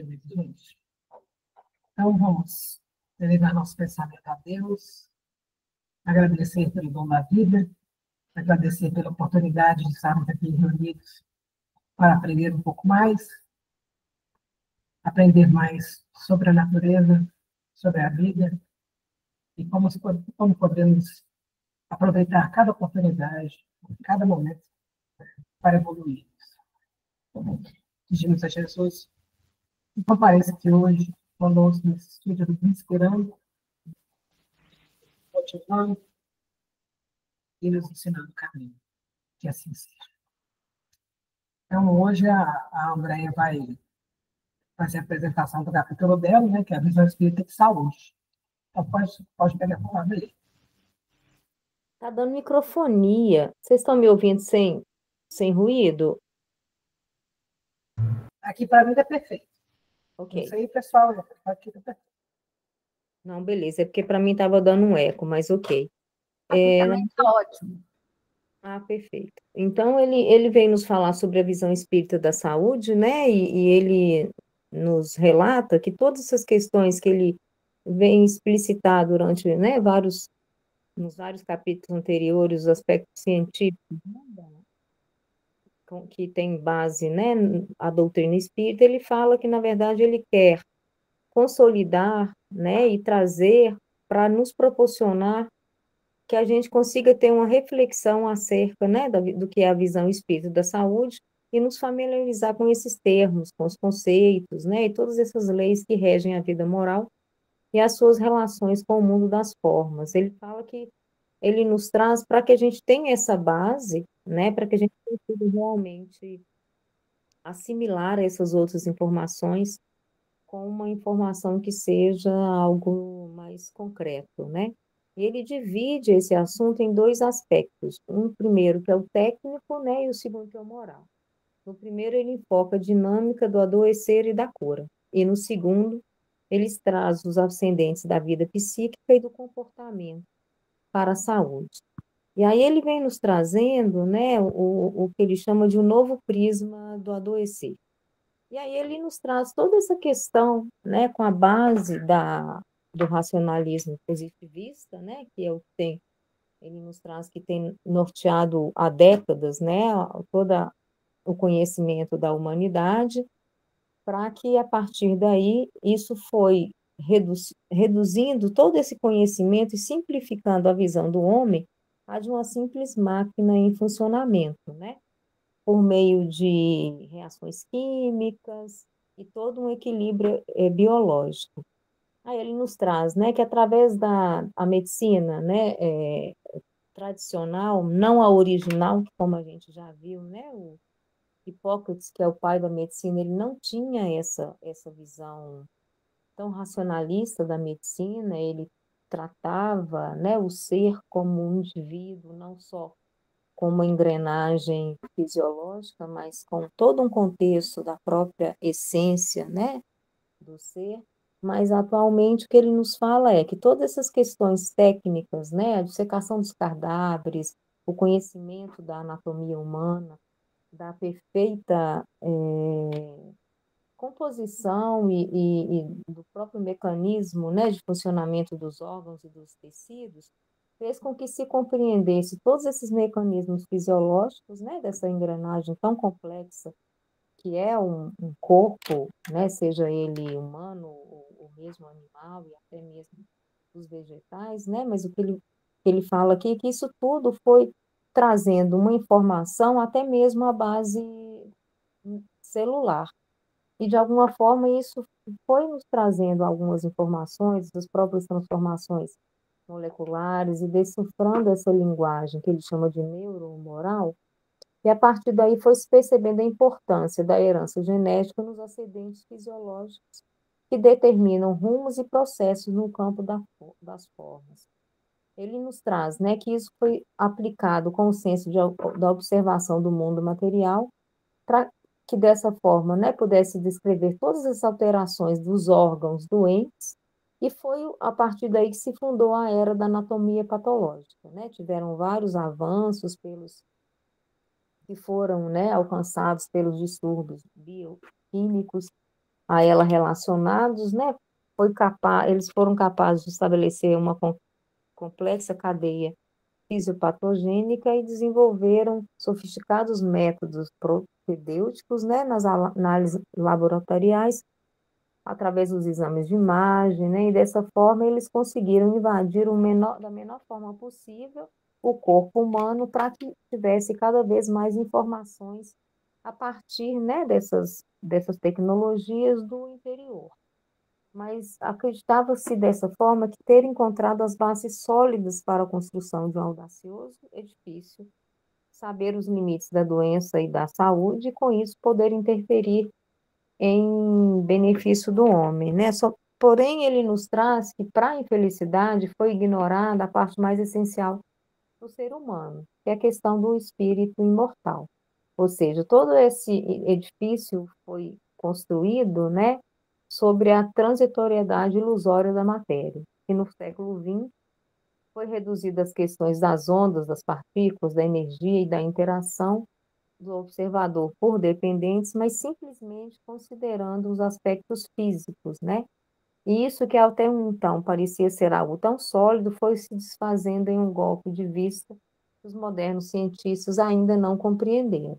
beleza, gente? Então, vamos elevar nosso pensamento a Deus, agradecer pelo dom da vida, agradecer pela oportunidade de estarmos aqui reunidos para aprender um pouco mais, aprender mais sobre a natureza, sobre a vida e como podemos aproveitar cada oportunidade, cada momento para evoluir. Pedimos a Jesus que compareça aqui hoje conosco nesse estúdio do Inspirando, motivando e nos ensinando o caminho. Que assim seja. Então, hoje a Andréia vai fazer a apresentação do capítulo dela, né, que é a visão espírita de saúde. Então, pode pegar a palavra aí. Tá dando microfonia. Vocês estão me ouvindo sem ruído? Aqui para mim está perfeito. Ok. Isso aí, pessoal, aqui está perfeito. Não, beleza. É porque para mim estava dando um eco, mas ok. Aqui também está ótimo. Ah, perfeito. Então, ele vem nos falar sobre a visão espírita da saúde, né? E ele nos relata que todas essas questões que ele vem explicitar durante, né, nos vários capítulos anteriores, os aspectos científicos, né, que tem base, né, a doutrina espírita, ele fala que, na verdade, ele quer consolidar, né, e trazer para nos proporcionar que a gente consiga ter uma reflexão acerca, né, do que é a visão espírita da saúde e nos familiarizar com esses termos, com os conceitos, né, e todas essas leis que regem a vida moral e as suas relações com o mundo das formas. Ele fala que ele nos traz para que a gente tenha essa base, né, para que a gente consiga realmente assimilar essas outras informações com uma informação que seja algo mais concreto, né? E ele divide esse assunto em dois aspectos. Um primeiro que é o técnico, né, e o segundo que é o moral. No primeiro ele enfoca a dinâmica do adoecer e da cura. E no segundo, ele traz os ascendentes da vida psíquica e do comportamento para a saúde. E aí ele vem nos trazendo, né, o que ele chama de um novo prisma do adoecer. E aí ele nos traz toda essa questão, né, com a base do racionalismo positivista, né, que é o que tem, ele nos traz que tem norteado há décadas, né, todo o conhecimento da humanidade, para que a partir daí isso foi reduzindo todo esse conhecimento e simplificando a visão do homem a de uma simples máquina em funcionamento, né? Por meio de reações químicas e todo um equilíbrio biológico. Aí ele nos traz, né, que através da a medicina, né, tradicional, não a original, como a gente já viu, né, o Hipócrates, que é o pai da medicina, ele não tinha essa visão tão racionalista da medicina, ele tratava, né, o ser como um indivíduo, não só com uma engrenagem fisiológica, mas com todo um contexto da própria essência, né, do ser. Mas atualmente o que ele nos fala é que todas essas questões técnicas, né, a dissecação dos cadáveres, o conhecimento da anatomia humana, da perfeita composição e do próprio mecanismo, né, de funcionamento dos órgãos e dos tecidos, fez com que se compreendesse todos esses mecanismos fisiológicos, né, dessa engrenagem tão complexa que é um corpo, né, seja ele humano ou mesmo animal e até mesmo os vegetais, né, mas o que ele fala aqui é que isso tudo foi trazendo uma informação até mesmo à base celular. E, de alguma forma, isso foi nos trazendo algumas informações, as próprias transformações moleculares e decifrando essa linguagem que ele chama de neuromoral, e a partir daí foi se percebendo a importância da herança genética nos acidentes fisiológicos que determinam rumos e processos no campo das formas. Ele nos traz, né, que isso foi aplicado com o senso da observação do mundo material para que dessa forma, né, pudesse descrever todas as alterações dos órgãos doentes, e foi a partir daí que se fundou a era da anatomia patológica, né? Tiveram vários avanços que foram, né, alcançados pelos distúrbios bioquímicos a ela relacionados, né, eles foram capazes de estabelecer uma complexa cadeia fisiopatogênica e desenvolveram sofisticados métodos propedêuticos, né, nas análises laboratoriais, através dos exames de imagem, né, e dessa forma eles conseguiram invadir da menor forma possível o corpo humano para que tivesse cada vez mais informações a partir, né, dessas tecnologias do interior. Mas acreditava-se dessa forma que ter encontrado as bases sólidas para a construção de um audacioso edifício, saber os limites da doença e da saúde, e com isso poder interferir em benefício do homem, né? Porém, ele nos traz que, para a infelicidade, foi ignorada a parte mais essencial do ser humano, que é a questão do espírito imortal. Ou seja, todo esse edifício foi construído, né, sobre a transitoriedade ilusória da matéria, que no século XX foi reduzida às questões das ondas, das partículas, da energia e da interação do observador por dependentes, mas simplesmente considerando os aspectos físicos, né? E isso que até então parecia ser algo tão sólido foi se desfazendo em um golpe de vista que os modernos cientistas ainda não compreenderam.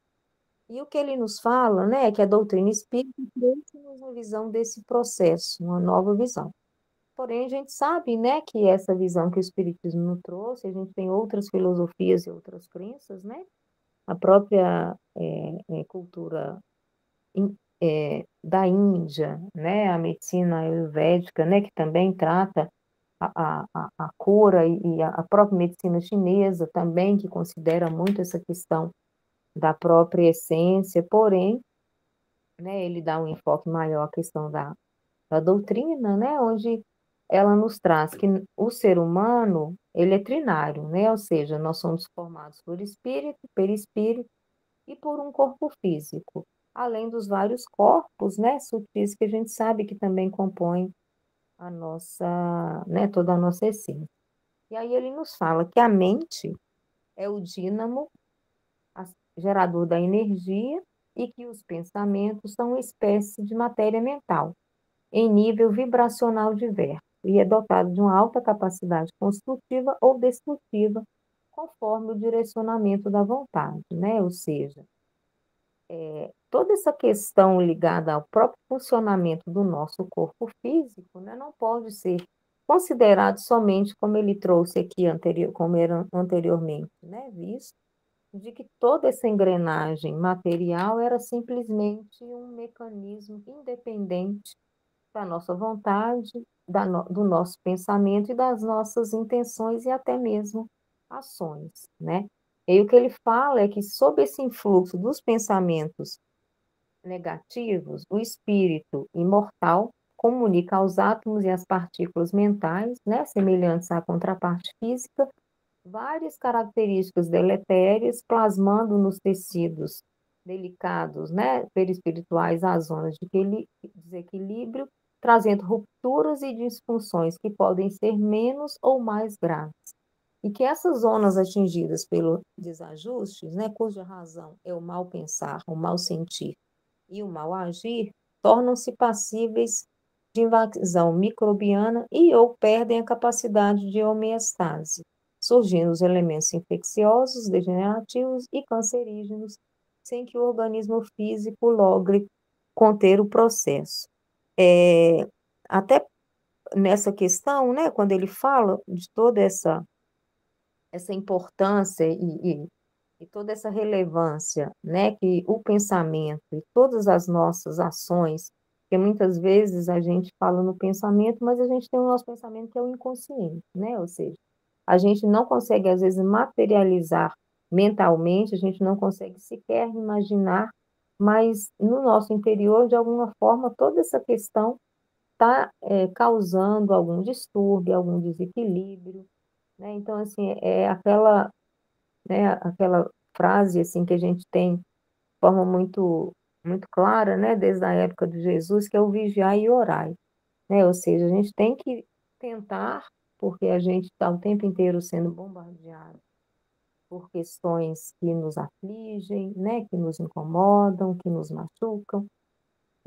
E o que ele nos fala, né, é que a doutrina espírita trouxe-nos uma visão desse processo, uma nova visão. Porém, a gente sabe, né, que essa visão que o espiritismo nos trouxe, a gente tem outras filosofias e outras crenças, né? A própria cultura da Índia, né, a medicina ayurvédica, né, que também trata a cura e a própria medicina chinesa também, que considera muito essa questão da própria essência, porém, né, ele dá um enfoque maior à questão da doutrina, né, onde ela nos traz que o ser humano, ele é trinário, né, ou seja, nós somos formados por espírito, perispírito e por um corpo físico, além dos vários corpos, né, sutis que a gente sabe que também compõem a nossa, né, toda a nossa essência. E aí ele nos fala que a mente é o dínamo gerador da energia e que os pensamentos são uma espécie de matéria mental, em nível vibracional diverso, e é dotado de uma alta capacidade construtiva ou destrutiva, conforme o direcionamento da vontade, né? Ou seja, toda essa questão ligada ao próprio funcionamento do nosso corpo físico, né, não pode ser considerado somente como ele trouxe aqui como era anteriormente, né, visto, de que toda essa engrenagem material era simplesmente um mecanismo independente da nossa vontade, do nosso pensamento e das nossas intenções e até mesmo ações, né? E o que ele fala é que sob esse influxo dos pensamentos negativos, o espírito imortal comunica aos átomos e às partículas mentais, né, semelhantes à contraparte física, várias características deletérias, plasmando nos tecidos delicados, né, perispirituais, as zonas de desequilíbrio, trazendo rupturas e disfunções que podem ser menos ou mais graves. E que essas zonas atingidas pelo desajustes, né, cuja razão é o mal pensar, o mal sentir e o mal agir, tornam-se passíveis de invasão microbiana e ou perdem a capacidade de homeostase, surgindo os elementos infecciosos, degenerativos e cancerígenos, sem que o organismo físico logre conter o processo. Até nessa questão, né, quando ele fala de toda essa importância e toda essa relevância, né, que o pensamento e todas as nossas ações, porque muitas vezes a gente fala no pensamento, mas a gente tem o nosso pensamento que é o inconsciente, né, ou seja, a gente não consegue às vezes materializar mentalmente, a gente não consegue sequer imaginar, mas no nosso interior, de alguma forma, toda essa questão está causando algum distúrbio, algum desequilíbrio, né? Então, assim, é aquela, né, aquela frase assim que a gente tem de forma muito clara, né, desde a época de Jesus, que é o vigiai e orai, né? Ou seja, a gente tem que tentar, porque a gente está o tempo inteiro sendo bombardeado por questões que nos afligem, né, que nos incomodam, que nos machucam,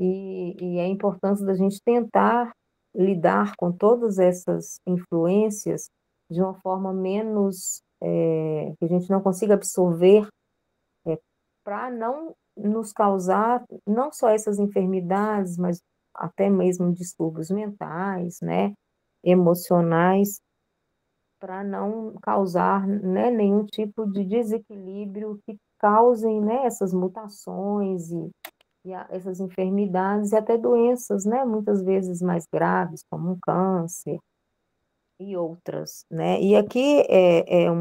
e a importância da gente tentar lidar com todas essas influências de uma forma menos, que a gente não consiga absorver, para não nos causar não só essas enfermidades, mas até mesmo distúrbios mentais, né, emocionais, para não causar, né, nenhum tipo de desequilíbrio que causem, né, essas mutações e essas enfermidades e até doenças, né, muitas vezes mais graves, como um câncer e outras, né. E aqui é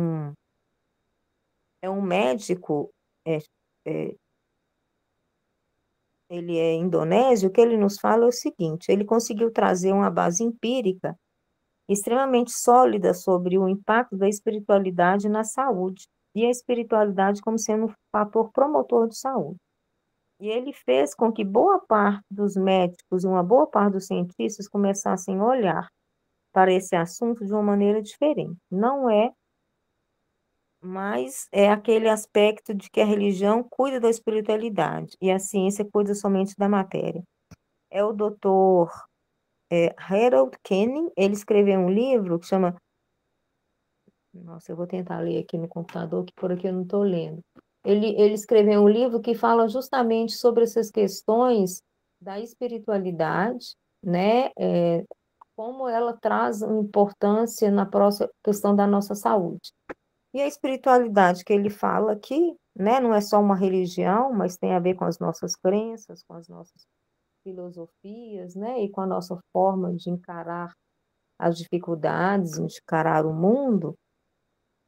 um médico, é é ele é indonésio, o que ele nos fala é o seguinte: ele conseguiu trazer uma base empírica extremamente sólida sobre o impacto da espiritualidade na saúde, e a espiritualidade como sendo um fator promotor de saúde. E ele fez com que boa parte dos médicos e uma boa parte dos cientistas começassem a olhar para esse assunto de uma maneira diferente. Não é mais aquele aspecto de que a religião cuida da espiritualidade e a ciência cuida somente da matéria. É o doutor Harold Kenning, ele escreveu um livro que chama. Nossa, eu vou tentar ler aqui no computador, que por aqui eu não estou lendo. Ele escreveu um livro que fala justamente sobre essas questões da espiritualidade, né? Como ela traz uma importância na próxima questão da nossa saúde. E a espiritualidade que ele fala aqui, né, não é só uma religião, mas tem a ver com as nossas crenças, com as nossas filosofias, né, e com a nossa forma de encarar as dificuldades, de encarar o mundo,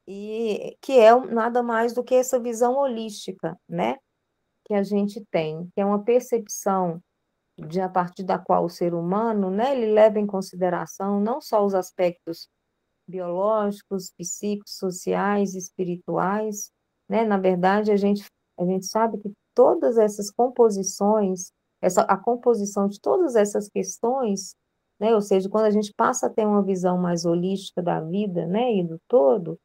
e que é nada mais do que essa visão holística, né, que a gente tem, que é uma percepção de a partir da qual o ser humano, né, ele leva em consideração não só os aspectos biológicos, psicossociais, espirituais, né? Na verdade, a gente sabe que todas essas composições, a composição de todas essas questões, né? Ou seja, quando a gente passa a ter uma visão mais holística da vida, né, e do todo,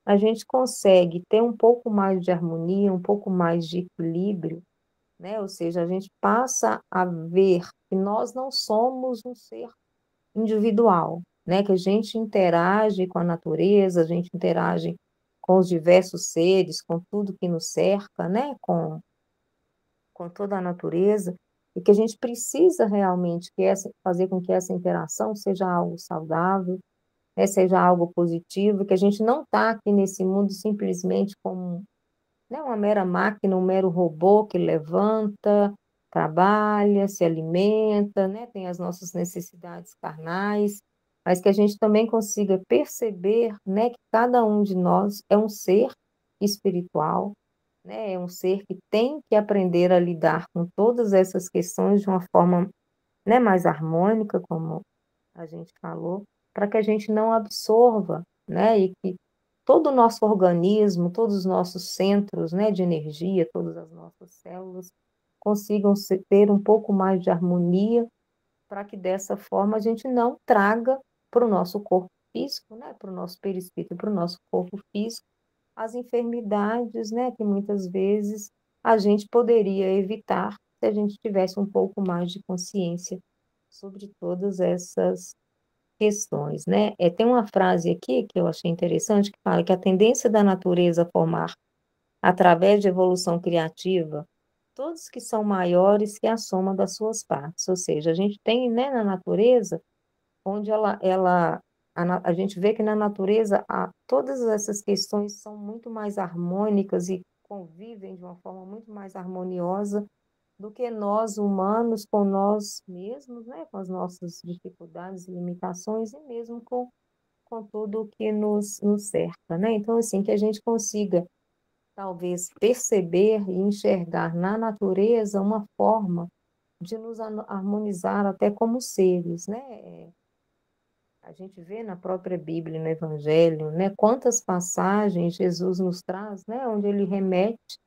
a gente consegue ter um pouco mais de harmonia, um pouco mais de equilíbrio, né? Ou seja, a gente passa a ver que nós não somos um ser individual, né? Que a gente interage com a natureza, a gente interage com os diversos seres, com tudo que nos cerca, né? Com toda a natureza, e que a gente precisa realmente fazer com que essa interação seja algo saudável, né? Seja algo positivo, que a gente não está aqui nesse mundo simplesmente como, né, uma mera máquina, um mero robô que levanta, trabalha, se alimenta, né, tem as nossas necessidades carnais, mas que a gente também consiga perceber, né, que cada um de nós é um ser espiritual, né, é um ser que tem que aprender a lidar com todas essas questões de uma forma, né, mais harmônica, como a gente falou, para que a gente não absorva, né, e que todo o nosso organismo, todos os nossos centros, né, de energia, todas as nossas células consigam ter um pouco mais de harmonia, para que dessa forma a gente não traga para o nosso corpo físico, né, para o nosso perispírito, para o nosso corpo físico, as enfermidades, né, que muitas vezes a gente poderia evitar se a gente tivesse um pouco mais de consciência sobre todas essas questões, né. Tem uma frase aqui que eu achei interessante, que fala que a tendência da natureza a formar, através de evolução criativa, todos que são maiores que a soma das suas partes, ou seja, a gente tem, né, na natureza, onde a gente vê que na natureza todas essas questões são muito mais harmônicas e convivem de uma forma muito mais harmoniosa do que nós humanos com nós mesmos, né, com as nossas dificuldades e limitações e mesmo com tudo o que nos cerca, né. Então, assim, que a gente consiga talvez perceber e enxergar na natureza uma forma de nos harmonizar até como seres, né. A gente vê na própria Bíblia, no Evangelho, né, quantas passagens Jesus nos traz, né, onde ele remete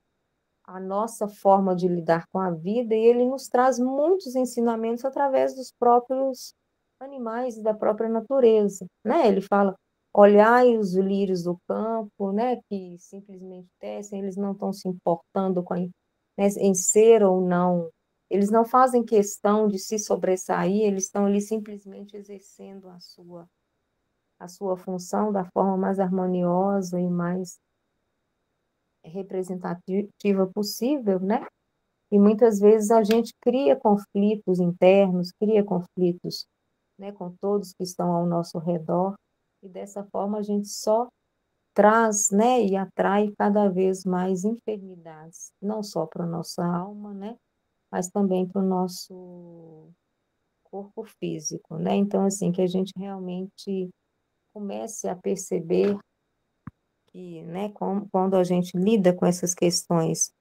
a nossa forma de lidar com a vida, e ele nos traz muitos ensinamentos através dos próprios animais e da própria natureza, né? Ele fala: olhai os lírios do campo, né, que simplesmente tecem, eles não estão se importando né, em ser ou não. Eles não fazem questão de se sobressair, eles estão ali simplesmente exercendo a sua função da forma mais harmoniosa e mais representativa possível, né? E muitas vezes a gente cria conflitos internos, cria conflitos, né, com todos que estão ao nosso redor, e dessa forma a gente só traz, né, e atrai cada vez mais enfermidades, não só para a nossa alma, né, mas também para o nosso corpo físico, né? Então, assim, que a gente realmente comece a perceber que, né, quando a gente lida com essas questões,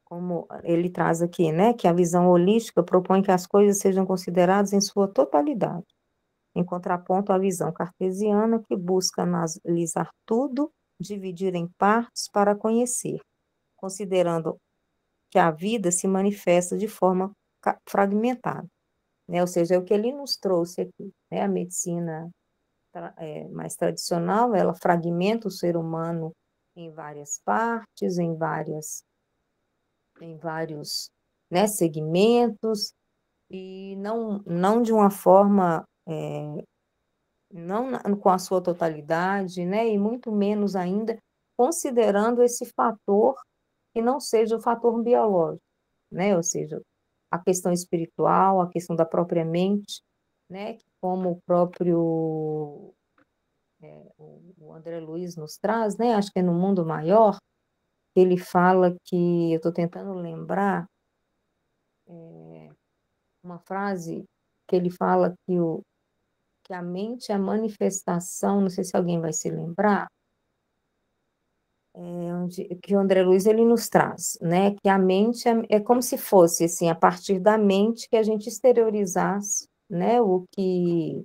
como ele traz aqui, né, que a visão holística propõe que as coisas sejam consideradas em sua totalidade, em contraponto à visão cartesiana, que busca analisar tudo, dividir em partes para conhecer, considerando que a vida se manifesta de forma fragmentada, né? Ou seja, é o que ele nos trouxe aqui, né? A medicina mais tradicional, ela fragmenta o ser humano em várias partes, em vários, né, segmentos, e não de uma forma, não com a sua totalidade, né, e muito menos ainda considerando esse fator que não seja o fator biológico, né, ou seja, a questão espiritual, a questão da própria mente, né, que como o próprio o André Luiz nos traz, né, acho que é no Mundo Maior, ele fala que, eu estou tentando lembrar, uma frase que ele fala que a mente é a manifestação, não sei se alguém vai se lembrar, que o André Luiz ele nos traz, né? Que a mente é como se fosse assim, a partir da mente que a gente exteriorizasse, né? O que.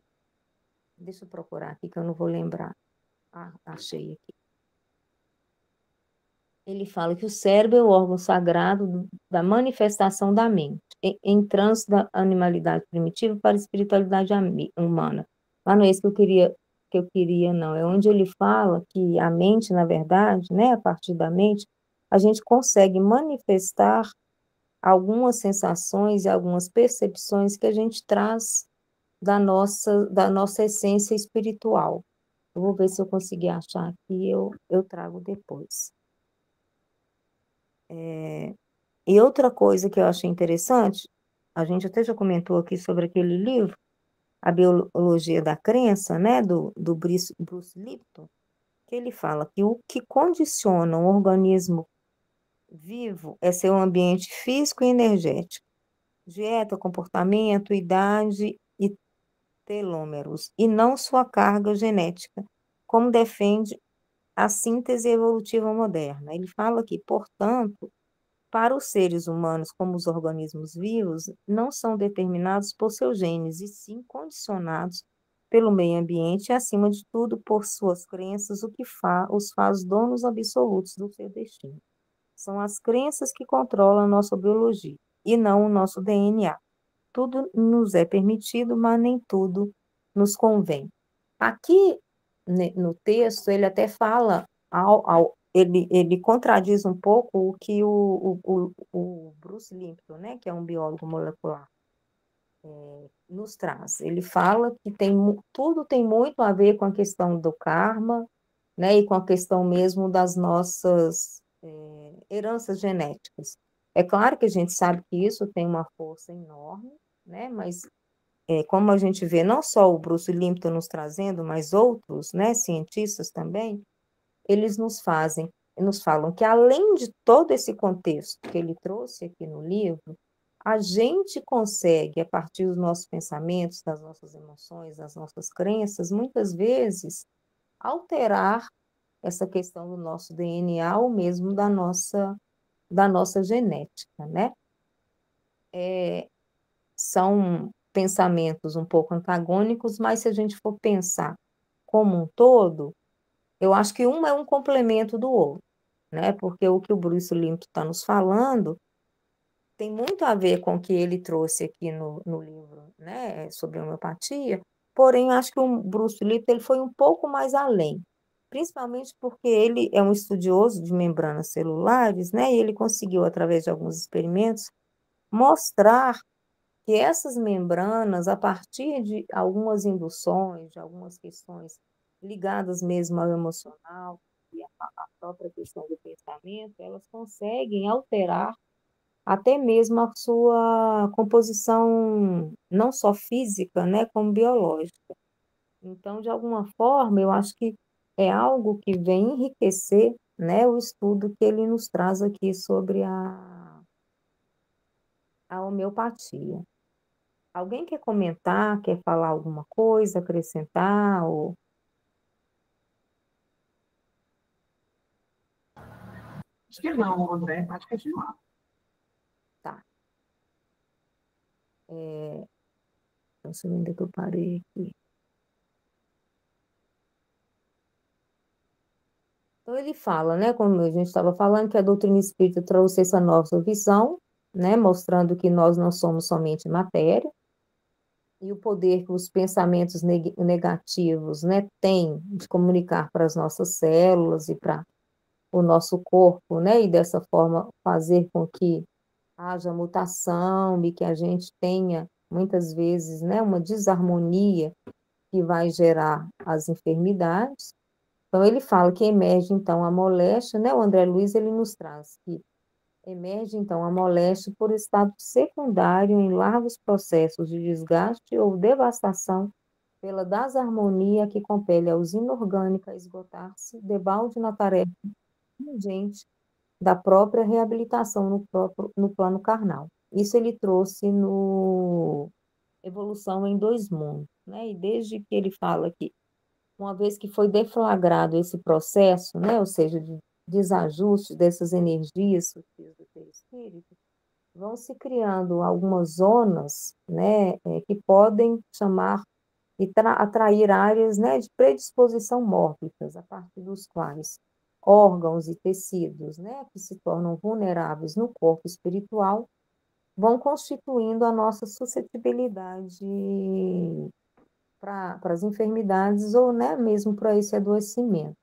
Deixa eu procurar aqui que eu não vou lembrar. Ah, achei aqui. Ele fala que o cérebro é o órgão sagrado da manifestação da mente, em trânsito da animalidade primitiva para a espiritualidade humana. Mas não é isso que eu queria, não. É onde ele fala que a mente, na verdade, né, a partir da mente, a gente consegue manifestar algumas sensações e algumas percepções que a gente traz da nossa essência espiritual. Eu vou ver se eu conseguir achar aqui, eu trago depois. E outra coisa que eu achei interessante, a gente até já comentou aqui sobre aquele livro, A Biologia da Crença, né, do Bruce Lipton, que ele fala que o que condiciona um organismo vivo é seu ambiente físico e energético, dieta, comportamento, idade e telômeros, e não sua carga genética, como defende a síntese evolutiva moderna. Ele fala que, portanto, para os seres humanos, como os organismos vivos, não são determinados por seus genes, e sim condicionados pelo meio ambiente e, acima de tudo, por suas crenças, o que os faz donos absolutos do seu destino. São as crenças que controlam a nossa biologia e não o nosso DNA. Tudo nos é permitido, mas nem tudo nos convém. Aqui, no texto, ele até fala, ele contradiz um pouco o que o Bruce Lipton, né, que é um biólogo molecular, nos traz. Ele fala que tudo tem muito a ver com a questão do karma, né, e com a questão mesmo das nossas heranças genéticas. É claro que a gente sabe que isso tem uma força enorme, né, mas como a gente vê não só o Bruce Lipton nos trazendo, mas outros, né, cientistas também, eles nos falam que além de todo esse contexto que ele trouxe aqui no livro, a gente consegue, a partir dos nossos pensamentos, das nossas emoções, das nossas crenças, muitas vezes alterar essa questão do nosso DNA ou mesmo da nossa genética, né? São pensamentos um pouco antagônicos, mas se a gente for pensar como um todo, eu acho que um é um complemento do outro, né? Porque o que o Bruce Limpo está nos falando tem muito a ver com o que ele trouxe aqui no livro, né, sobre homeopatia, porém, eu acho que o Bruce Lipton ele foi um pouco mais além, principalmente porque ele é um estudioso de membranas celulares, né, e ele conseguiu, através de alguns experimentos, mostrar que essas membranas, a partir de algumas induções, de algumas questões ligadas mesmo ao emocional e à própria questão do pensamento, elas conseguem alterar até mesmo a sua composição, não só física, né, como biológica. Então, de alguma forma, eu acho que é algo que vem enriquecer, né, o estudo que ele nos traz aqui sobre a homeopatia. Alguém quer comentar, quer falar alguma coisa, acrescentar? Ou... Acho que não, André, pode continuar. Tá. Deixa eu ver onde é que eu parei aqui. Então, ele fala, né, como a gente estava falando, que a doutrina espírita trouxe essa nova visão, né, mostrando que nós não somos somente matéria, e o poder que os pensamentos negativos, né, têm de comunicar para as nossas células e para o nosso corpo, né, e dessa forma fazer com que haja mutação e que a gente tenha, muitas vezes, né, uma desarmonia que vai gerar as enfermidades. Então, ele fala que emerge, então, a moléstia, né, o André Luiz, ele nos traz que emerge, então, a moléstia por estado secundário em largos processos de desgaste ou devastação pela desarmonia que compele a usina orgânica a esgotar-se debalde na tarefa urgente da própria reabilitação no plano carnal. Isso ele trouxe no Evolução em Dois Mundos, né? E desde que ele fala que, uma vez que foi deflagrado esse processo, né? Ou seja, de desajuste dessas energias sutis do perispírito, vão se criando algumas zonas, né? Que podem chamar e atrair áreas, né, de predisposição mórbidas, a partir dos quais órgãos e tecidos, né, que se tornam vulneráveis no corpo espiritual, vão constituindo a nossa suscetibilidade para as enfermidades ou, né, mesmo para esse adoecimento.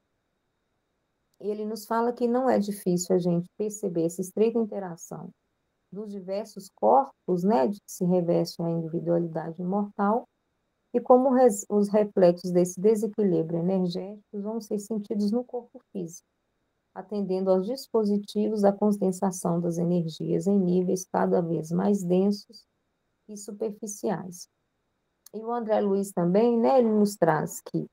Ele nos fala que não é difícil a gente perceber essa estreita interação dos diversos corpos, né, de que se reveste a individualidade imortal, e como os reflexos desse desequilíbrio energético vão ser sentidos no corpo físico, atendendo aos dispositivos da condensação das energias em níveis cada vez mais densos e superficiais. E o André Luiz também, né, ele nos traz que,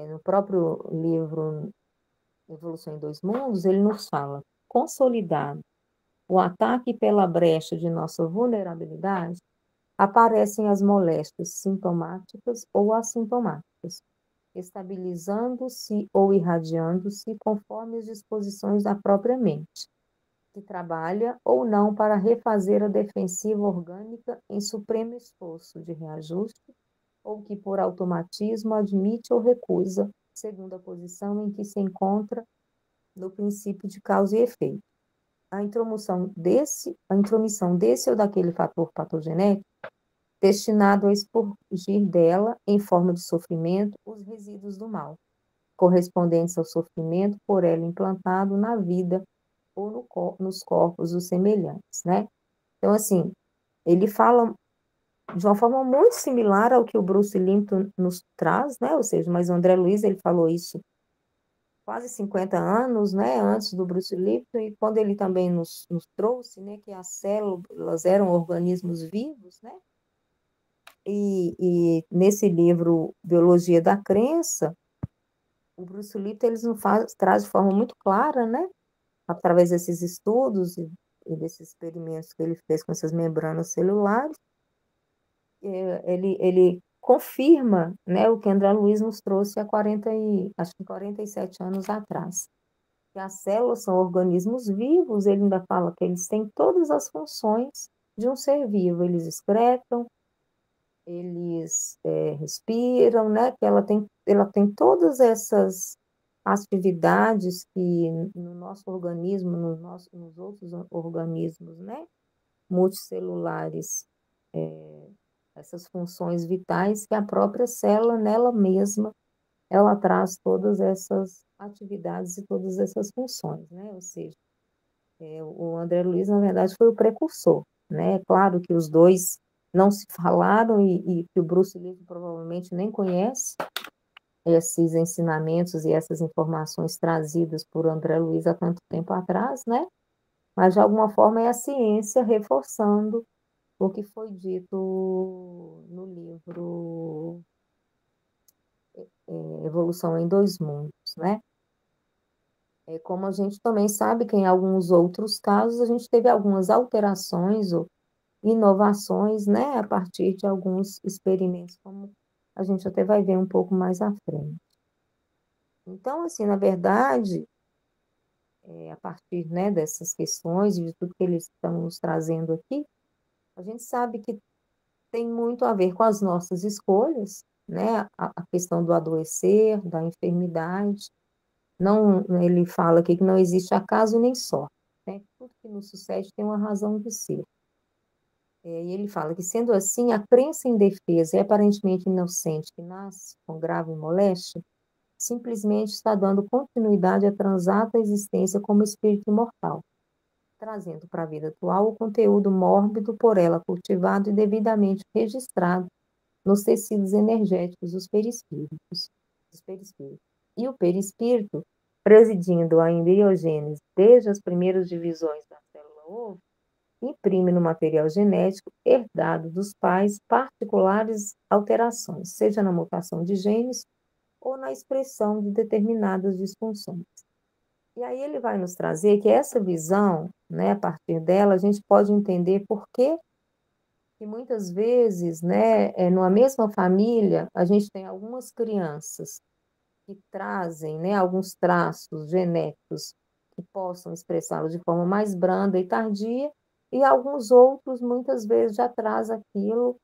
no próprio livro Evolução em Dois Mundos, ele nos fala, consolidado o ataque pela brecha de nossa vulnerabilidade, aparecem as moléstias sintomáticas ou assintomáticas, estabilizando-se ou irradiando-se conforme as disposições da própria mente, que trabalha ou não para refazer a defensiva orgânica em supremo esforço de reajuste, ou que por automatismo admite ou recusa, segundo a posição em que se encontra no princípio de causa e efeito. A intromissão desse ou daquele fator patogenético destinado a expurgir dela, em forma de sofrimento, os resíduos do mal, correspondentes ao sofrimento por ela implantado na vida ou nos corpos dos semelhantes, né? Então, assim, ele fala de uma forma muito similar ao que o Bruce Lipton nos traz, né? Ou seja, mas o André Luiz, ele falou isso quase 50 anos, né, antes do Bruce Lipton, e quando ele também nos trouxe, né, que as células eram organismos vivos, né, e nesse livro Biologia da Crença, o Bruce Lipton eles nos traz de forma muito clara, né, através desses estudos e desses experimentos que ele fez com essas membranas celulares, ele confirma, né, o que André Luiz nos trouxe há 47 anos atrás. Que as células são organismos vivos, ele ainda fala que eles têm todas as funções de um ser vivo, eles excretam, eles respiram, né? Que ela tem todas essas atividades que no nosso organismo, nos outros organismos, né? Multicelulares, essas funções vitais que a própria célula nela mesma ela traz todas essas atividades e todas essas funções, né? Ou seja, O André Luiz, na verdade, foi o precursor, né? Claro que os dois não se falaram e que o Bruce Lee provavelmente nem conhece esses ensinamentos e essas informações trazidas por André Luiz há tanto tempo atrás, né? Mas, de alguma forma, é a ciência reforçando o que foi dito no livro Evolução em Dois Mundos, né? Como a gente também sabe que em alguns outros casos a gente teve algumas alterações ou inovações, né, a partir de alguns experimentos, como a gente até vai ver um pouco mais à frente. Então, assim, na verdade, a partir, né, dessas questões e de tudo que eles estão nos trazendo aqui, a gente sabe que tem muito a ver com as nossas escolhas, né, a questão do adoecer, da enfermidade. Não, ele fala aqui que não existe acaso nem sorte, né? Tudo que nos sucede tem uma razão de ser. E ele fala que, sendo assim, a crença em defesa e aparentemente inocente que nasce com grave moléstia, simplesmente está dando continuidade à transata existência como espírito imortal, trazendo para a vida atual o conteúdo mórbido por ela cultivado e devidamente registrado nos tecidos energéticos dos perispíritos. E o perispírito, presidindo a embriogênese desde as primeiras divisões da célula-ovo, imprime no material genético herdado dos pais particulares alterações, seja na mutação de genes ou na expressão de determinadas disfunções. E aí ele vai nos trazer que essa visão, né, a partir dela, a gente pode entender por que muitas vezes, né, numa mesma família, a gente tem algumas crianças que trazem, né, alguns traços genéticos que possam expressá-lo de forma mais branda e tardia, e alguns outros, muitas vezes, já traz aquilo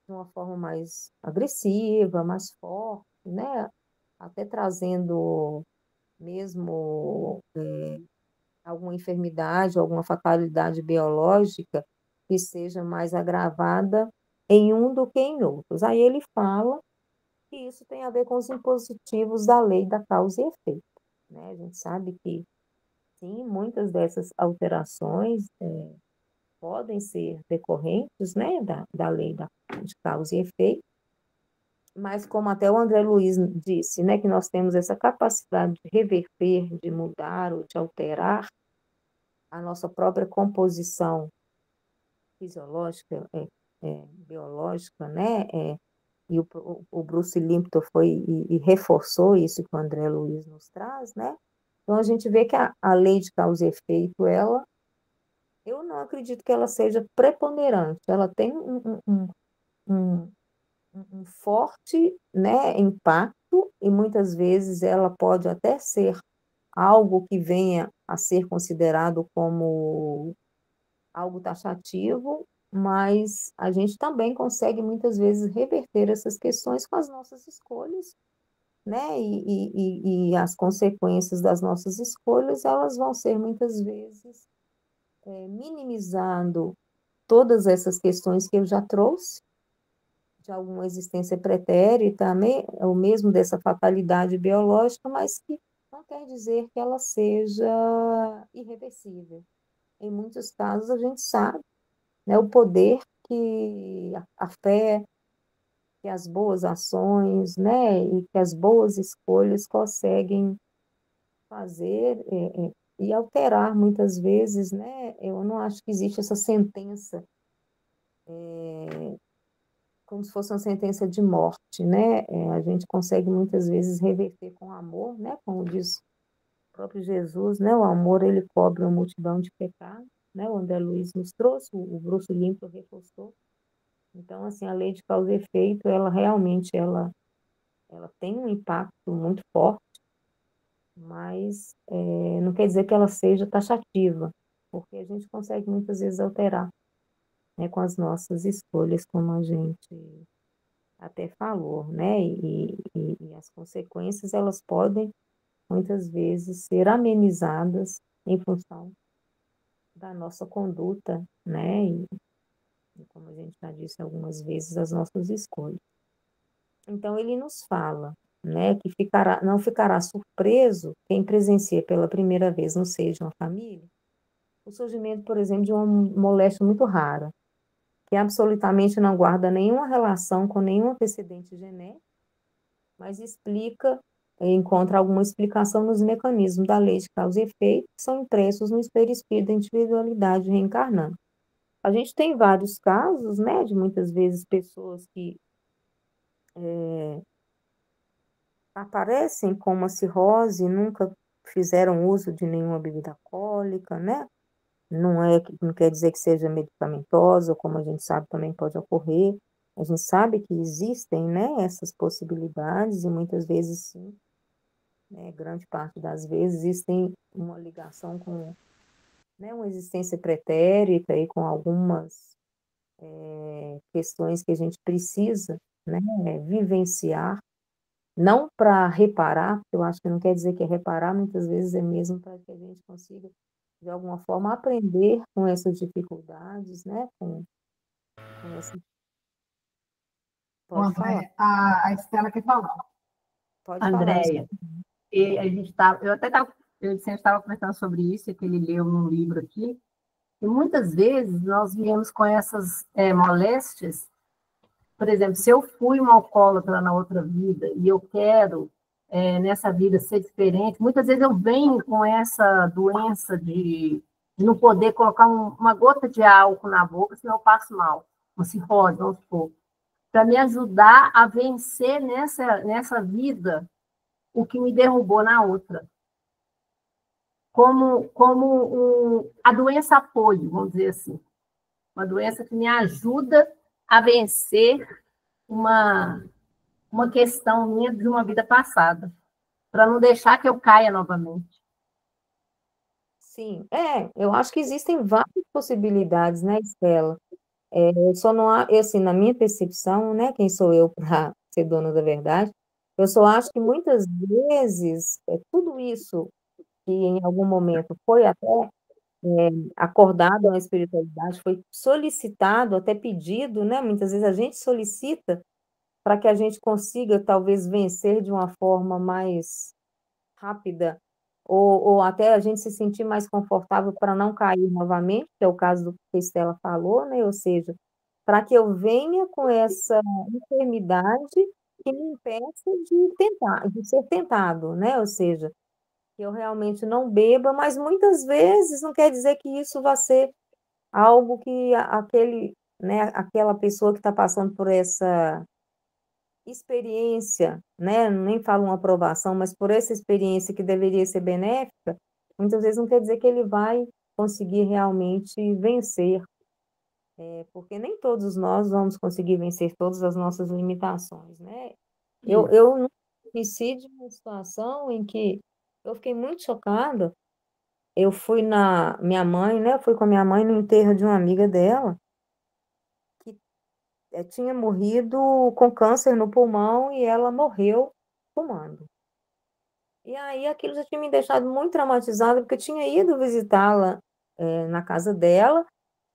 de uma forma mais agressiva, mais forte, né? Até trazendo mesmo alguma enfermidade, alguma fatalidade biológica que seja mais agravada em um do que em outros. Aí ele fala que isso tem a ver com os impositivos da lei da causa e efeito, né? A gente sabe que, sim, muitas dessas alterações podem ser decorrentes, né, da lei de causa e efeito, mas como até o André Luiz disse, né, que nós temos essa capacidade de reverter, de mudar ou de alterar a nossa própria composição fisiológica, biológica, né, e o Bruce Limpton foi e reforçou isso que o André Luiz nos traz, né? Então a gente vê que a lei de causa e efeito, ela, eu não acredito que ela seja preponderante, ela tem um, um forte, né, impacto e muitas vezes ela pode até ser algo que venha a ser considerado como algo taxativo, mas a gente também consegue muitas vezes reverter essas questões com as nossas escolhas, né? E as consequências das nossas escolhas, elas vão ser muitas vezes minimizando todas essas questões que eu já trouxe, de alguma existência pretérita, ou mesmo dessa fatalidade biológica, mas que não quer dizer que ela seja irreversível. Em muitos casos, a gente sabe, né, o poder que a fé, que as boas ações, né, e que as boas escolhas conseguem fazer e alterar muitas vezes, né? Eu não acho que existe essa sentença como se fosse uma sentença de morte, né? A gente consegue muitas vezes reverter com amor, né? Como diz o próprio Jesus, né? O amor ele cobre uma multidão de pecados, né? O André Luiz nos trouxe, o Bruce Limpo reforçou. Então, assim, a lei de causa e efeito, ela realmente ela tem um impacto muito forte, mas não quer dizer que ela seja taxativa, porque a gente consegue muitas vezes alterar, né, com as nossas escolhas, como a gente até falou, né? E as consequências, elas podem muitas vezes ser amenizadas em função da nossa conduta, né? E como a gente já disse algumas vezes, as nossas escolhas. Então, ele nos fala, né, que não ficará surpreso quem presencia pela primeira vez no seio de uma família o surgimento, por exemplo, de uma moléstia muito rara, que absolutamente não guarda nenhuma relação com nenhum antecedente genético, mas encontra alguma explicação nos mecanismos da lei de causa e efeito, que são impressos no perispírito da individualidade reencarnante. A gente tem vários casos, né, de muitas vezes pessoas que aparecem com uma cirrose, nunca fizeram uso de nenhuma bebida alcoólica, né? Não quer dizer que seja medicamentosa, como a gente sabe também pode ocorrer. A gente sabe que existem, né, essas possibilidades e muitas vezes sim, né, grande parte das vezes existem uma ligação com, né, uma existência pretérita e com algumas questões que a gente precisa, né, vivenciar, não para reparar, porque eu acho que não quer dizer que é reparar, muitas vezes é mesmo para que a gente consiga, de alguma forma, aprender com essas dificuldades, né, com essa... O Pode falar, André, a Estela quer falar. pode falar. Andréia, e a gente tava, eu até estava, eu sempre estava conversando sobre isso, que ele leu num livro aqui, e muitas vezes nós viemos com essas moléstias. Por exemplo, se eu fui uma alcoólatra na outra vida e eu quero, nessa vida, ser diferente, muitas vezes eu venho com essa doença de não poder colocar uma gota de álcool na boca, senão eu passo mal. Uma cirrose, vamos supor. Para me ajudar a vencer nessa vida o que me derrubou na outra. A doença apoio, vamos dizer assim. Uma doença que me ajuda a vencer uma, uma questão minha de uma vida passada, para não deixar que eu caia novamente. Sim, eu acho que existem várias possibilidades, né, Estela? Eu só não, assim, na minha percepção, né, quem sou eu para ser dona da verdade, eu só acho que muitas vezes tudo isso que em algum momento foi até acordado na espiritualidade, foi solicitado, até pedido, né? Muitas vezes a gente solicita para que a gente consiga talvez vencer de uma forma mais rápida, ou até a gente se sentir mais confortável para não cair novamente, que é o caso do que a Estela falou, né? Ou seja, para que eu venha com essa enfermidade que me impeça de tentar, de ser tentado, né? Ou seja, que eu realmente não beba, mas muitas vezes não quer dizer que isso vai ser algo que né, aquela pessoa que está passando por essa experiência, né, nem falo uma aprovação, mas por essa experiência que deveria ser benéfica, muitas vezes não quer dizer que ele vai conseguir realmente vencer, porque nem todos nós vamos conseguir vencer todas as nossas limitações, né? Eu nunca esqueci de uma situação em que eu fiquei muito chocada. Eu fui na minha mãe, né? Eu fui com a minha mãe no enterro de uma amiga dela, que tinha morrido com câncer no pulmão e ela morreu fumando. E aí aquilo já tinha me deixado muito traumatizada, porque eu tinha ido visitá-la, na casa dela,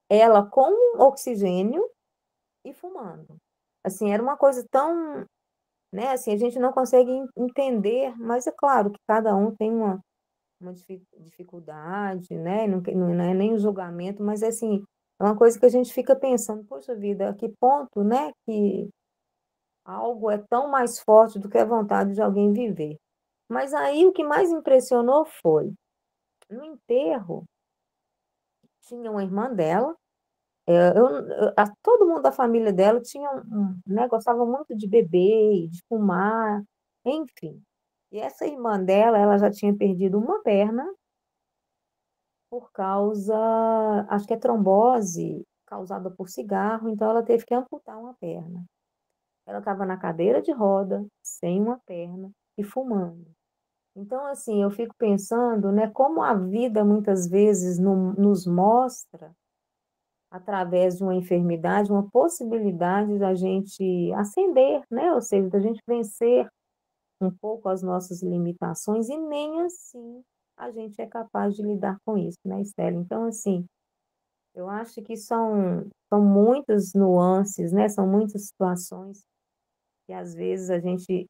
ela com oxigênio e fumando. Assim, era uma coisa tão, né, assim, a gente não consegue entender, mas é claro que cada um tem uma dificuldade, né? Não é nem o julgamento, mas assim, é uma coisa que a gente fica pensando, poxa vida, a que ponto, né, que algo é tão mais forte do que a vontade de alguém viver. Mas aí o que mais impressionou foi, no enterro, tinha uma irmã dela, todo mundo da família dela tinha né, gostava muito de beber, de fumar, enfim. E essa irmã dela, ela já tinha perdido uma perna por causa, acho que é trombose causada por cigarro, então ela teve que amputar uma perna. Ela estava na cadeira de roda, sem uma perna e fumando. Então, assim, eu fico pensando, né, como a vida muitas vezes nos mostra, através de uma enfermidade, uma possibilidade da gente ascender, né, ou seja, da gente vencer um pouco as nossas limitações e nem assim a gente é capaz de lidar com isso, né, Estela? Então, assim, eu acho que são muitas nuances, né? São muitas situações que às vezes a gente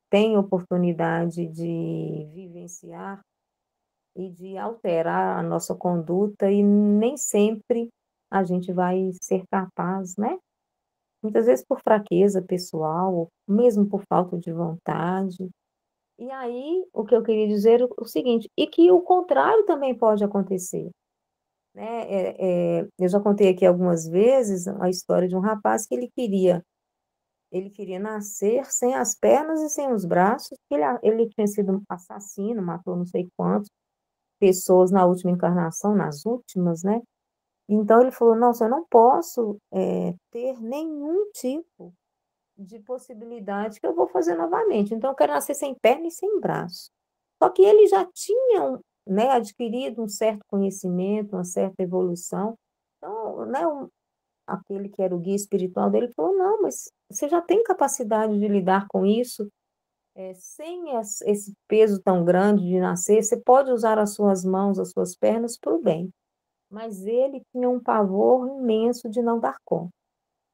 tem oportunidade de vivenciar e de alterar a nossa conduta, e nem sempre a gente vai ser capaz, né? Muitas vezes por fraqueza pessoal, ou mesmo por falta de vontade. E aí, o que eu queria dizer é o seguinte, e que o contrário também pode acontecer, né? Eu já contei aqui algumas vezes a história de um rapaz que ele queria nascer sem as pernas e sem os braços, porque ele tinha sido um assassino, matou não sei quantas pessoas na última encarnação, nas últimas, né? Então ele falou, nossa, eu não posso ter nenhum tipo de possibilidade que eu vou fazer novamente. Então eu quero nascer sem perna e sem braço. Só que ele já tinha, né, adquirido um certo conhecimento, uma certa evolução. Então, né, aquele que era o guia espiritual dele falou, não, mas você já tem capacidade de lidar com isso, sem esse peso tão grande de nascer, você pode usar as suas mãos, as suas pernas para o bem. Mas ele tinha um pavor imenso de não dar conta.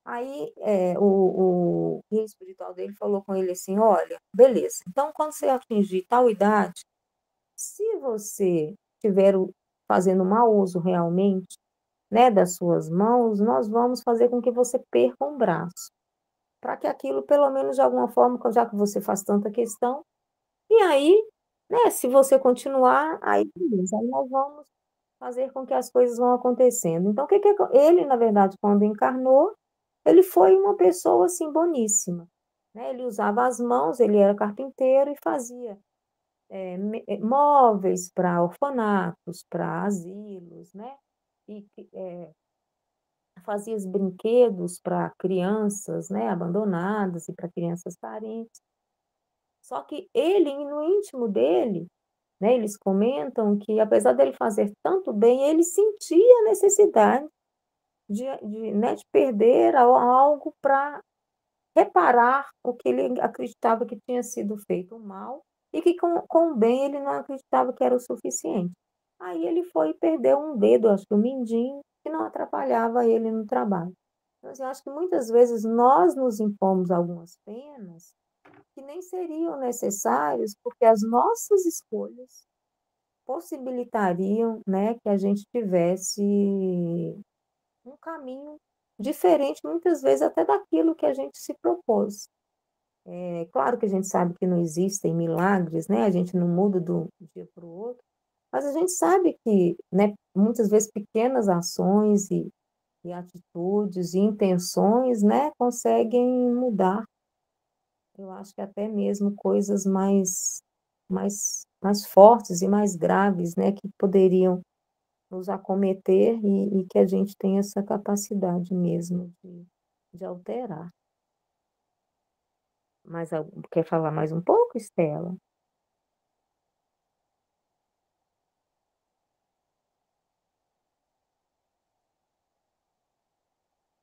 Aí o guia espiritual dele falou com ele assim, olha, beleza, então quando você atingir tal idade, se você estiver fazendo mau uso realmente, né, das suas mãos, nós vamos fazer com que você perca um braço, para que aquilo, pelo menos de alguma forma, já que você faz tanta questão, e aí, né, se você continuar, aí beleza, aí nós vamos fazer com que as coisas vão acontecendo. Então, ele, na verdade, quando encarnou, ele foi uma pessoa, assim, boníssima, né? Ele usava as mãos, ele era carpinteiro e fazia móveis para orfanatos, para asilos, né? E fazia os brinquedos para crianças, né, abandonadas e para crianças carentes. Só que ele, no íntimo dele, né, eles comentam que, apesar dele fazer tanto bem, ele sentia a necessidade né, de perder algo para reparar o que ele acreditava que tinha sido feito mal e que com o bem ele não acreditava que era o suficiente. Aí ele foi e perdeu um dedo, acho que o mindinho, que não atrapalhava ele no trabalho. Então, assim, eu acho que muitas vezes nós nos impomos algumas penas que nem seriam necessárias, porque as nossas escolhas possibilitariam, né, que a gente tivesse um caminho diferente, muitas vezes até daquilo que a gente se propôs. É claro que a gente sabe que não existem milagres, né? A gente não muda do dia para o outro, mas a gente sabe que, né, muitas vezes pequenas ações e atitudes e intenções, né, conseguem mudar. Eu acho que até mesmo coisas mais fortes e mais graves, né, que poderiam nos acometer e que a gente tem essa capacidade mesmo de alterar. Mas quer falar mais um pouco, Estela?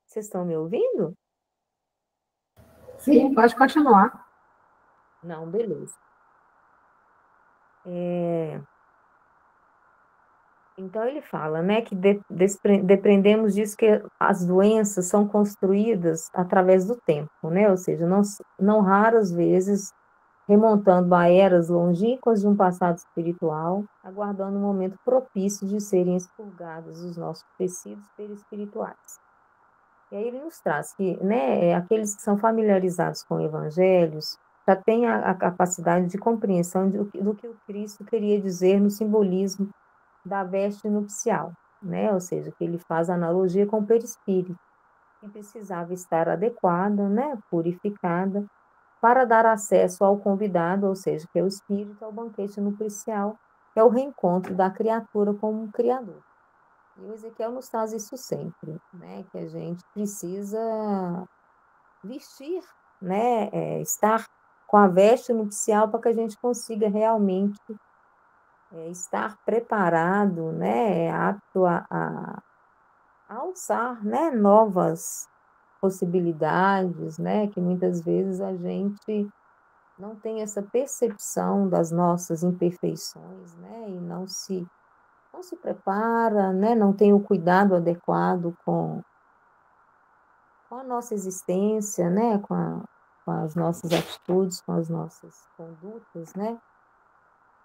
Vocês estão me ouvindo? Sim, pode continuar. Não, beleza. Então ele fala, né, que dependemos disso, que as doenças são construídas através do tempo, né? Ou seja, não raras vezes remontando a eras longínquas de um passado espiritual, aguardando um momento propício de serem expurgados os nossos tecidos perispirituais. E aí ele nos traz que, né, aqueles que são familiarizados com evangelhos já têm a capacidade de compreensão do que o Cristo queria dizer no simbolismo da veste nupcial, né? Ou seja, que ele faz analogia com o perispírito, que precisava estar adequada, né, purificada, para dar acesso ao convidado, ou seja, que é o espírito, ao banquete nupcial, que é o reencontro da criatura com o Criador. E o Ezequiel nos traz isso sempre, né, que a gente precisa vestir, né, estar com a veste nupcial para que a gente consiga realmente estar preparado, né, apto a alçar, né, novas possibilidades, né, que muitas vezes a gente não tem essa percepção das nossas imperfeições, né, e não se prepara, né, não tem o cuidado adequado com a nossa existência, né, com as nossas atitudes, com as nossas condutas, né,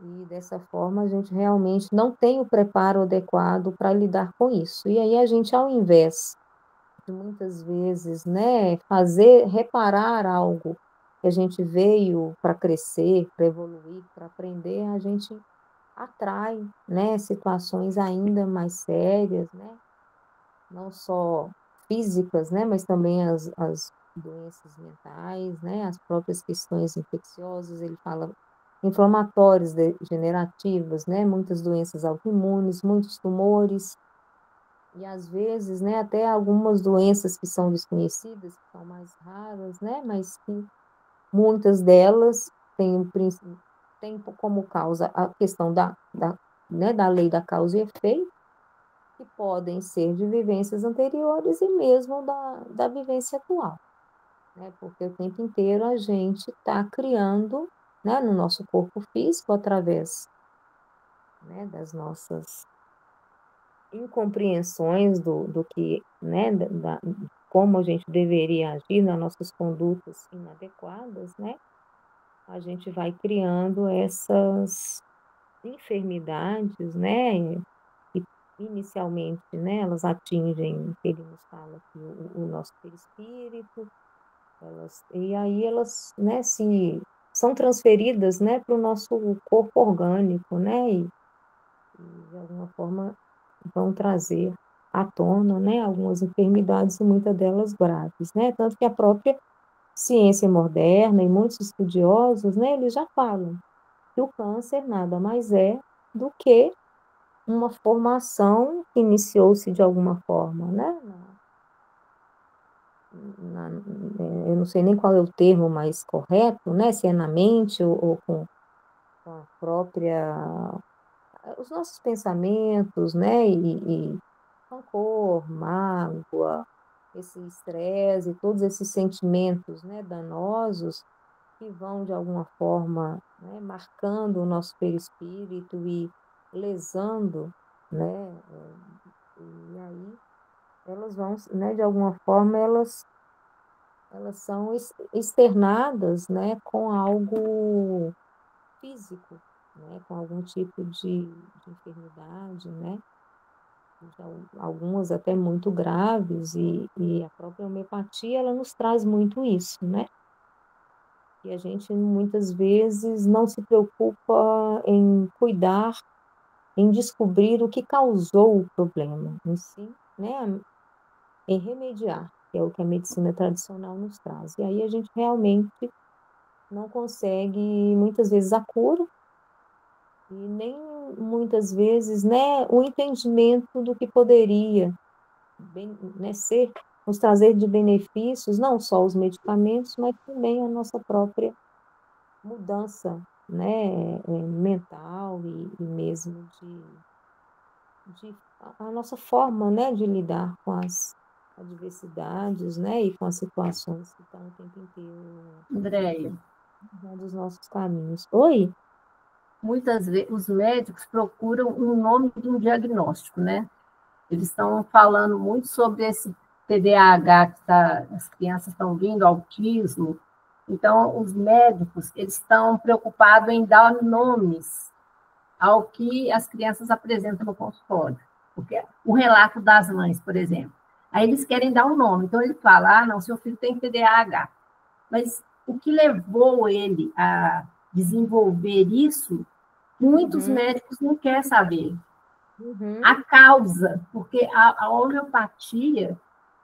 E dessa forma a gente realmente não tem o preparo adequado para lidar com isso. E aí a gente, ao invés de muitas vezes, né, reparar algo que a gente veio para crescer, para evoluir, para aprender, a gente atrai, né, situações ainda mais sérias, né, não só físicas, né, mas também as doenças mentais, né, as próprias questões infecciosas, ele fala inflamatórias, degenerativas, né, muitas doenças autoimunes, muitos tumores, e às vezes, né, até algumas doenças que são desconhecidas, que são mais raras, né, mas que muitas delas têm como causa a questão né, da lei da causa e efeito, que podem ser de vivências anteriores e mesmo da vivência atual, né? Porque o tempo inteiro a gente está criando, né, no nosso corpo físico, através, né, das nossas incompreensões do que, né, como a gente deveria agir nas nossas condutas inadequadas, né? A gente vai criando essas enfermidades, né? E inicialmente, né, elas atingem, ele nos fala aqui, o nosso perispírito, e aí elas, né, são transferidas, né, para o nosso corpo orgânico, né, e de alguma forma vão trazer à tona, né, algumas enfermidades e muitas delas graves, né, tanto que a própria ciência moderna e muitos estudiosos, né, eles já falam que o câncer nada mais é do que uma formação que iniciou-se de alguma forma, né? Eu não sei nem qual é o termo mais correto, né? Se é na mente ou com a própria, os nossos pensamentos, né? E rancor, mágoa, esse estresse, todos esses sentimentos, né, danosos que vão de alguma forma, né, marcando o nosso perispírito e lesando, né? E aí elas vão, né, de alguma forma, elas são externadas, né, com algo físico, né, com algum tipo de enfermidade, né, algumas até muito graves, e a própria homeopatia, ela nos traz muito isso, né, e a gente muitas vezes não se preocupa em cuidar, em descobrir o que causou o problema, em si, né, em remediar, que é o que a medicina tradicional nos traz. E aí a gente realmente não consegue, muitas vezes, a cura e nem muitas vezes, né, o entendimento do que poderia, né, ser, nos trazer de benefícios, não só os medicamentos, mas também a nossa própria mudança, né, mental e mesmo a nossa forma, né, de lidar com as adversidades, né, e com as situações que estão o tempo inteiro Andréia, dos nossos caminhos. Oi? muitas vezes os médicos procuram um nome de um diagnóstico, né? Eles estão falando muito sobre esse TDAH que as crianças estão vindo, autismo. Então, os médicos eles estão preocupados em dar nomes ao que as crianças apresentam no consultório. Porque o relato das mães, por exemplo. Aí eles querem dar um nome. Então, ele fala, não, seu filho tem TDAH. Mas o que levou ele a desenvolver isso, muitos médicos não querem saber. A causa, porque a homeopatia,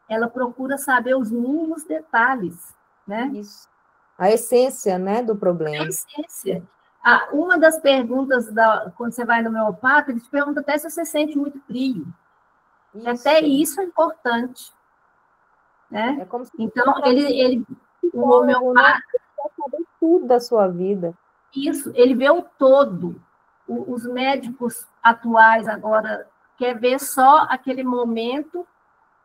ela procura saber os mínimos detalhes, né? Isso. A essência, né, do A problema. essência. Uma das perguntas, quando você vai no homeopata, ele te pergunta até se você sente muito frio. Isso. Até isso é importante, né? É como se então, o homeopata... saber tudo da sua vida. Isso, ele vê o todo. Os médicos atuais agora quer ver só aquele momento,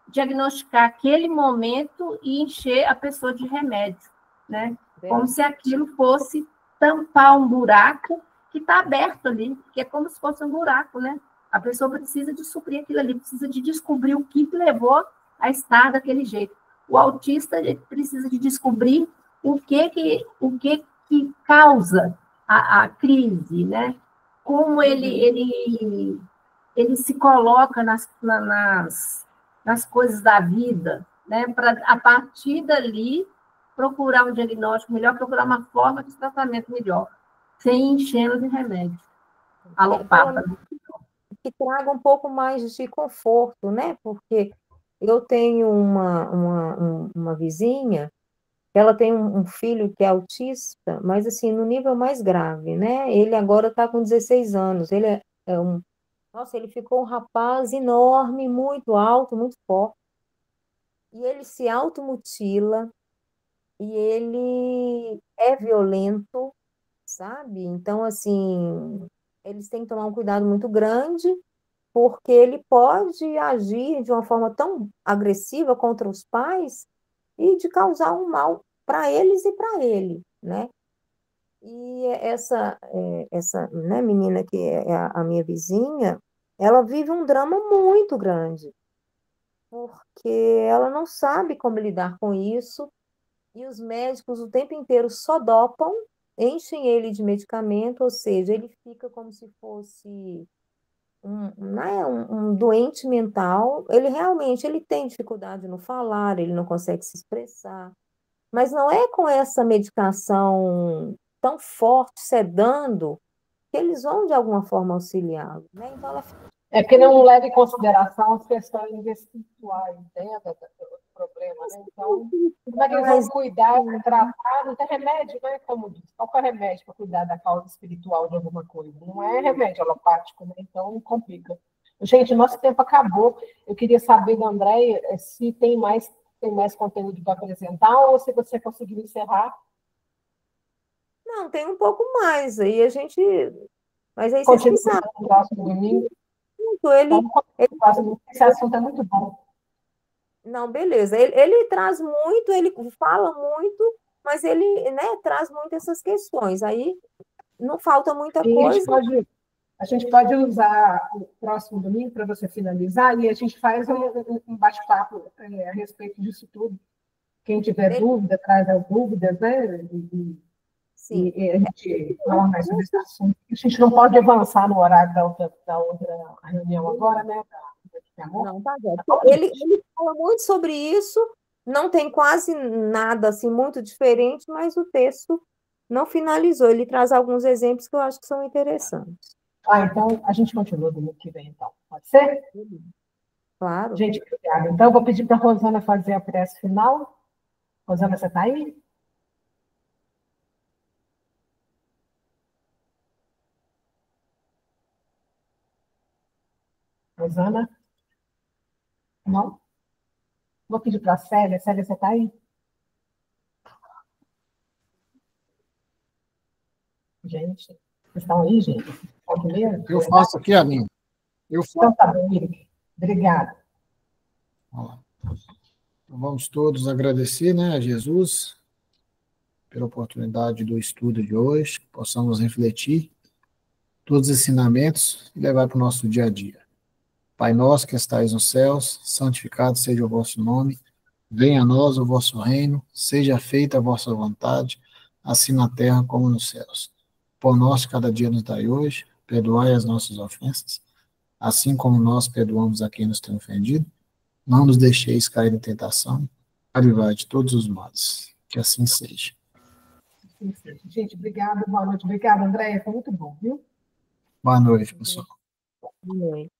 diagnosticar aquele momento e encher a pessoa de remédio, né? Como se aquilo fosse tampar um buraco que está aberto ali, que é como se fosse um buraco, né? A pessoa precisa de suprir aquilo ali, precisa de descobrir o que levou a estar daquele jeito. O autista precisa de descobrir o que causa a crise, né? Como ele se coloca nas coisas da vida, né? Para, a partir dali, procurar um diagnóstico melhor, procurar uma forma de tratamento melhor, sem enchê-lo de remédio. Alopata. Que traga um pouco mais de conforto, né? Porque eu tenho uma vizinha, ela tem um filho que é autista, mas assim, no nível mais grave, né? Ele agora está com 16 anos, ele nossa, ele ficou um rapaz enorme, muito alto, muito forte, e ele se automutila, e ele é violento, sabe? Então, assim, eles têm que tomar um cuidado muito grande, porque ele pode agir de uma forma tão agressiva contra os pais e de causar um mal para eles e para ele, né? E essa, né, menina que é a minha vizinha, ela vive um drama muito grande, porque ela não sabe como lidar com isso, e os médicos o tempo inteiro só dopam, enchem ele de medicamento, ou seja, ele fica como se fosse né, um doente mental. Ele realmente ele tem dificuldade no falar, ele não consegue se expressar, mas não é com essa medicação tão forte, sedando, que eles vão de alguma forma auxiliá-lo, né? Então ela fica... É porque não leva em consideração as questões espirituais, entende? Do problema, né? Então, como é que eles vão cuidar, tratar? Não tem remédio, né? Como diz, qual que é o remédio para cuidar da causa espiritual de alguma coisa? Não é remédio alopático, né? Então, complica. Gente, nosso tempo acabou. Eu queria saber da Andréia se tem mais conteúdo para apresentar ou se você conseguiu encerrar. Não, tem um pouco mais, aí a gente... Mas aí vocês que Continua sabem. no próximo domingo. Esse assunto é muito bom. Não, beleza. Ele traz muito, ele fala muito, mas ele, né, traz muito essas questões. Aí não falta muita coisa. A gente pode usar o próximo domingo para você finalizar e a gente faz um bate-papo a respeito disso tudo. Quem tiver dúvida, traz as dúvidas, né? Sim. E a gente fala mais sobre esse assunto. A gente não pode avançar no horário da outra reunião agora, né? Não, tá certo. Ele fala muito sobre isso, não tem quase nada assim muito diferente, mas o texto não finalizou. Ele traz alguns exemplos que eu acho que são interessantes. Então a gente continua domingo que vem, então. Pode ser? Claro. Gente, obrigada. Então, eu vou pedir para a Rosana fazer a prece final. Rosana, você está aí? Rosana? Não? Vou pedir para a Célia. Célia, você está aí? Gente, vocês estão aí, gente? Eu faço aqui a minha. Então tá bom, Miriam. Obrigada. Então, vamos todos agradecer, né, a Jesus pela oportunidade do estudo de hoje, que possamos refletir todos os ensinamentos e levar para o nosso dia a dia. Pai nosso que estais nos céus, santificado seja o vosso nome, venha a nós o vosso reino, seja feita a vossa vontade, assim na terra como nos céus. Pão nosso cada dia nos dai hoje, perdoai as nossas ofensas, assim como nós perdoamos a quem nos tem ofendido. Não nos deixeis cair em tentação, livrai de todos os males. Que assim seja. Assim seja. Gente, obrigada, boa noite. Obrigada, Andréia, foi muito bom, viu? Boa noite, pessoal. Boa noite.